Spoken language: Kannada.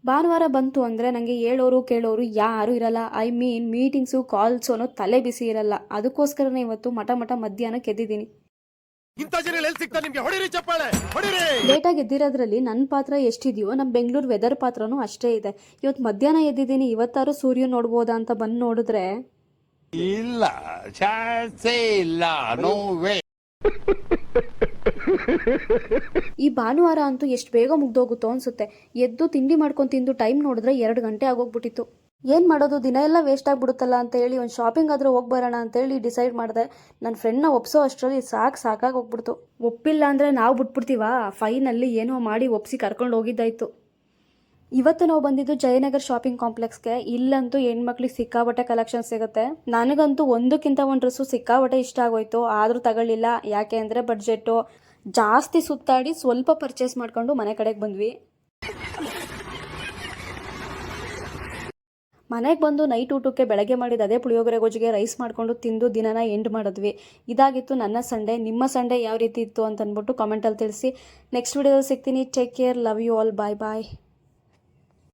ಭಾನುವಾರ ಬಂತು ಅಂದರೆ ನನಗೆ ಹೇಳೋರು ಕೇಳೋರು ಯಾರೂ ಇರಲ್ಲ. ಐ ಮೀನ್ ಮೀಟಿಂಗ್ಸು ಕಾಲ್ಸು ಅನ್ನೋ ತಲೆ ಬಿಸಿ ಇರಲ್ಲ. ಅದಕ್ಕೋಸ್ಕರನೇ ಇವತ್ತು ಮಠ ಮಧ್ಯಾಹ್ನಕ್ಕೆ ಎದ್ದಿದ್ದೀನಿ. ಲೇಟಾಗಿ ಎದ್ದಿರೋದ್ರಲ್ಲಿ ನನ್ನ ಪಾತ್ರ ಎಷ್ಟಿದೆಯೋ ನಮ್ಮ ಬೆಂಗಳೂರು ವೆದರ್ ಪಾತ್ರನೂ ಅಷ್ಟೇ ಇದೆ. ಇವತ್ತು ಮಧ್ಯಾಹ್ನ ಎದ್ದಿದ್ದೀನಿ. ಇವತ್ತಾರು ಸೂರ್ಯ ನೋಡ್ಬೋದಾ ಅಂತ ಬಂದು ನೋಡಿದ್ರೆ ಇಲ್ಲ, ಚಾನ್ಸೇ ಇಲ್ಲ, ನೋ ವೇ. ಈ ಭಾನುವಾರ ಅಂತೂ ಎಷ್ಟು ಬೇಗ ಮುಗ್ದೋಗುತ್ತೋ ಅನ್ಸುತ್ತೆ. ಎದ್ದು ತಿಂಡಿ ಮಾಡ್ಕೊಂಡು ತಿಂದು ಟೈಮ್ ನೋಡಿದ್ರೆ 2 ಗಂಟೆ ಆಗೋಗ್ಬಿಟ್ಟಿತ್ತು. ಏನು ಮಾಡೋದು, ದಿನ ಎಲ್ಲ ವೇಸ್ಟ್ ಆಗಿಬಿಡುತ್ತಲ್ಲ ಅಂತೇಳಿ ಒಂದು ಶಾಪಿಂಗ್ ಆದರೂ ಹೋಗಿ ಬರೋಣ ಅಂತೇಳಿ ಡಿಸೈಡ್ ಮಾಡಿದೆ. ನನ್ನ ಫ್ರೆಂಡ್ನ ಒಪ್ಸೋ ಅಷ್ಟರಲ್ಲಿ ಸಾಕಾಗಿ ಹೋಗ್ಬಿಡ್ತು. ಒಪ್ಪಿಲ್ಲ ಅಂದರೆ ನಾವು ಬಿಟ್ಬಿಡ್ತೀವಾ, ಫೈನಲ್ಲಿ ಏನೋ ಮಾಡಿ ಒಪ್ಸಿ ಕರ್ಕೊಂಡು ಹೋಗಿದ್ದಾಯ್ತು. ಇವತ್ತು ನಾವು ಬಂದಿದ್ದು ಜಯನಗರ್ ಶಾಪಿಂಗ್ ಕಾಂಪ್ಲೆಕ್ಸ್ಗೆ. ಇಲ್ಲಂತೂ ಹೆಣ್ಮಕ್ಳಿಗೆ ಸಿಕ್ಕಾಬಟ್ಟೆ ಕಲೆಕ್ಷನ್ ಸಿಗುತ್ತೆ. ನನಗಂತೂ ಒಂದಕ್ಕಿಂತ ಒಂದು ಡ್ರೆಸ್ಸು ಸಿಕ್ಕಾಬಟ್ಟೆ ಇಷ್ಟ ಆಗೋಯ್ತು. ಆದರೂ ತಗೊಳ್ಳಿಲ್ಲ. ಯಾಕೆ ಅಂದರೆ ಬಡ್ಜೆಟ್ಟು ಜಾಸ್ತಿ. ಸುತ್ತಾಡಿ ಸ್ವಲ್ಪ ಪರ್ಚೇಸ್ ಮಾಡ್ಕೊಂಡು ಮನೆ ಕಡೆಗೆ ಬಂದ್ವಿ. ಮನೆಗೆ ಬಂದು ನೈಟ್ ಊಟಕ್ಕೆ ಬೆಳಗ್ಗೆ ಮಾಡಿದ ಅದೇ ಪುಳಿಯೋಗರೆ ಗೊಜ್ಜಿಗೆ ರೈಸ್ ಮಾಡಿಕೊಂಡು ತಿಂದು ದಿನನ ಎಂಡ್ ಮಾಡಿದ್ವಿ. ಇದಾಗಿತ್ತು ನನ್ನ ಸಂಡೇ. ನಿಮ್ಮ ಸಂಡೇ ಯಾವ ರೀತಿ ಇತ್ತು ಅಂತ ಅಂದ್ಬಿಟ್ಟು ಕಾಮೆಂಟಲ್ಲಿ ತಿಳಿಸಿ. ನೆಕ್ಸ್ಟ್ ವಿಡಿಯೋದಲ್ಲಿ ಸಿಗ್ತೀನಿ. Take care, love you all, bye bye.